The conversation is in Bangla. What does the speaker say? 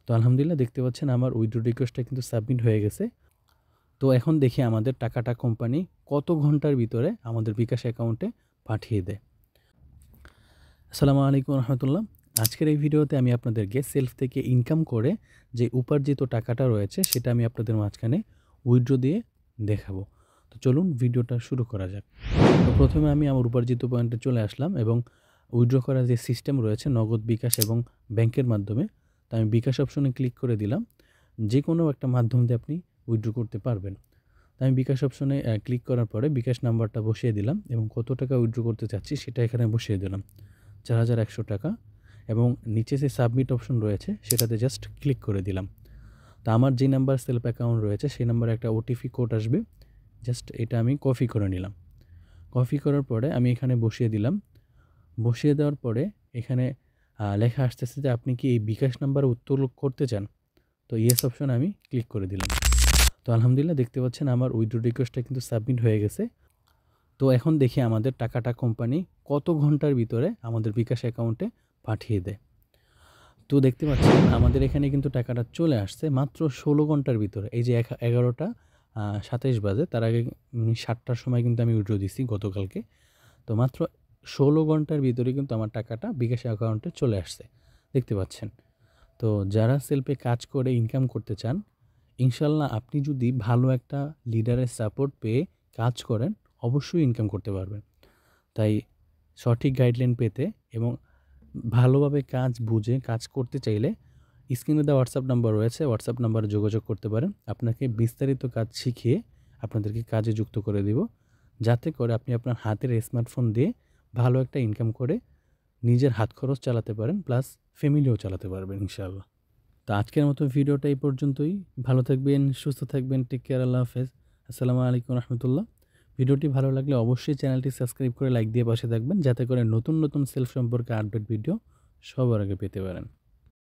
তো আলহামদুলিল্লাহ দেখতে পাচ্ছেন আমার উইথড্র রিকোয়েস্টটা কিন্তু সাবমিট হয়ে গেছে। তো এখন দেখি আমাদের টাকাটা কোম্পানি কত ঘন্টার ভিতরে আমাদের বিকাশ অ্যাকাউন্টে পাঠিয়ে দেয়। আসসালামু আলাইকুম রহমতুল্লাহ। আজকের এই ভিডিওতে আমি আপনাদেরকে সেলফ থেকে ইনকাম করে যে উপার্জিত টাকাটা রয়েছে সেটা আমি আপনাদের মাঝখানে উইথড্র দিয়ে দেখাবো। তো চলুন ভিডিওটা শুরু করা যাক। তো প্রথমে আমি আমার উপার্জিত পয়েন্টে চলে আসলাম এবং উইথড্র করার যে সিস্টেম রয়েছে নগদ, বিকাশ এবং ব্যাংকের মাধ্যমে, তো আমি বিকাশ অপশনে ক্লিক করে দিলাম। যে কোনো একটা মাধ্যম দিয়ে আপনি উইথড্র করতে পারবেন। তো আমি বিকাশ অপশনে ক্লিক করার পরে বিকাশ নাম্বারটা বসিয়ে দিলাম এবং কত টাকা উইথড্র করতে চাচ্ছি সেটা এখানে বসিয়ে দিলাম, ৪,১০০ টাকা, এবং নিচে যে সাবমিট অপশন রয়েছে সেটাতে জাস্ট ক্লিক করে দিলাম। তো আমার যে নাম্বার সেলফ অ্যাকাউন্ট রয়েছে সেই নাম্বারে একটা ওটিপি কোড আসবে, জাস্ট এটা আমি কপি করে নিলাম। কপি করার পরে আমি এখানে বসিয়ে দিলাম। বসিয়ে দেওয়ার পরে এখানে লেখা আসতেছে যে আপনি কি এই বিকাশ নাম্বার উত্তোলন করতে চান? তো ইয়েস অপশনে আমি ক্লিক করে দিলাম। তো আলহামদুলিল্লাহ দেখতে পাচ্ছেন আমার উইথড্র রিকোয়েস্টটা কিন্তু সাবমিট হয়ে গেছে। তো এখন দেখি আমাদের টাকাটা কোম্পানি কত ঘন্টার ভিতরে আমাদের বিকাশ অ্যাকাউন্টে পাঠিয়ে দেয়। তো দেখতে পাচ্ছেন আমাদের এখানে কিন্তু টাকাটা চলে আসছে মাত্র ১৬ ঘন্টার ভিতরে। এই যে ১১টা ২৭ বাজে, তার আগে ৭টার সময় কিন্তু আমি উইথড্র দিছি গতকালকে। তো মাত্র ১৬ ঘন্টার ভিতরে কিন্তু আমার টাকাটা বিকাশ অ্যাকাউন্টে চলে আসছে, দেখতে পাচ্ছেন। তো যারা সেলফে কাজ করে ইনকাম করতে চান, ইনশাল্লাহ আপনি যদি ভালো একটা লিডারের সাপোর্ট পেয়ে কাজ করেন অবশ্যই ইনকাম করতে পারবেন। তাই সঠিক গাইডলাইন পেতে এবং ভালোভাবে কাজ বুঝে কাজ করতে চাইলে স্ক্রিনে দেওয়া হোয়াটসঅ্যাপ নাম্বার রয়েছে, হোয়াটসঅ্যাপ নাম্বারে যোগাযোগ করতে পারেন। আপনাকে বিস্তারিত কাজ শিখিয়ে আপনাদেরকে কাজে যুক্ত করে দিব, যাতে করে আপনি আপনার হাতের স্মার্টফোন দিয়ে ভালো একটা ইনকাম করে নিজের হাত খরচ চালাতে পারেন, প্লাস ফ্যামিলিও চালাতে পারবেন ইনশাআল্লাহ। তো আজকের মতো ভিডিওটা এই পর্যন্তই। ভালো থাকবেন, সুস্থ থাকবেন, টেক কেয়ার, আল্লাহ হাফেজ। আসসালামু আলাইকুম রহমতুল্লাহ। ভিডিওটি ভালো লাগলে অবশ্যই চ্যানেলটি সাবস্ক্রাইব করে লাইক দিয়ে পাশে থাকবেন, যাতে করে নতুন নতুন সেলফ সম্পর্কে আপডেট ভিডিও সবার আগে পেতে পারেন।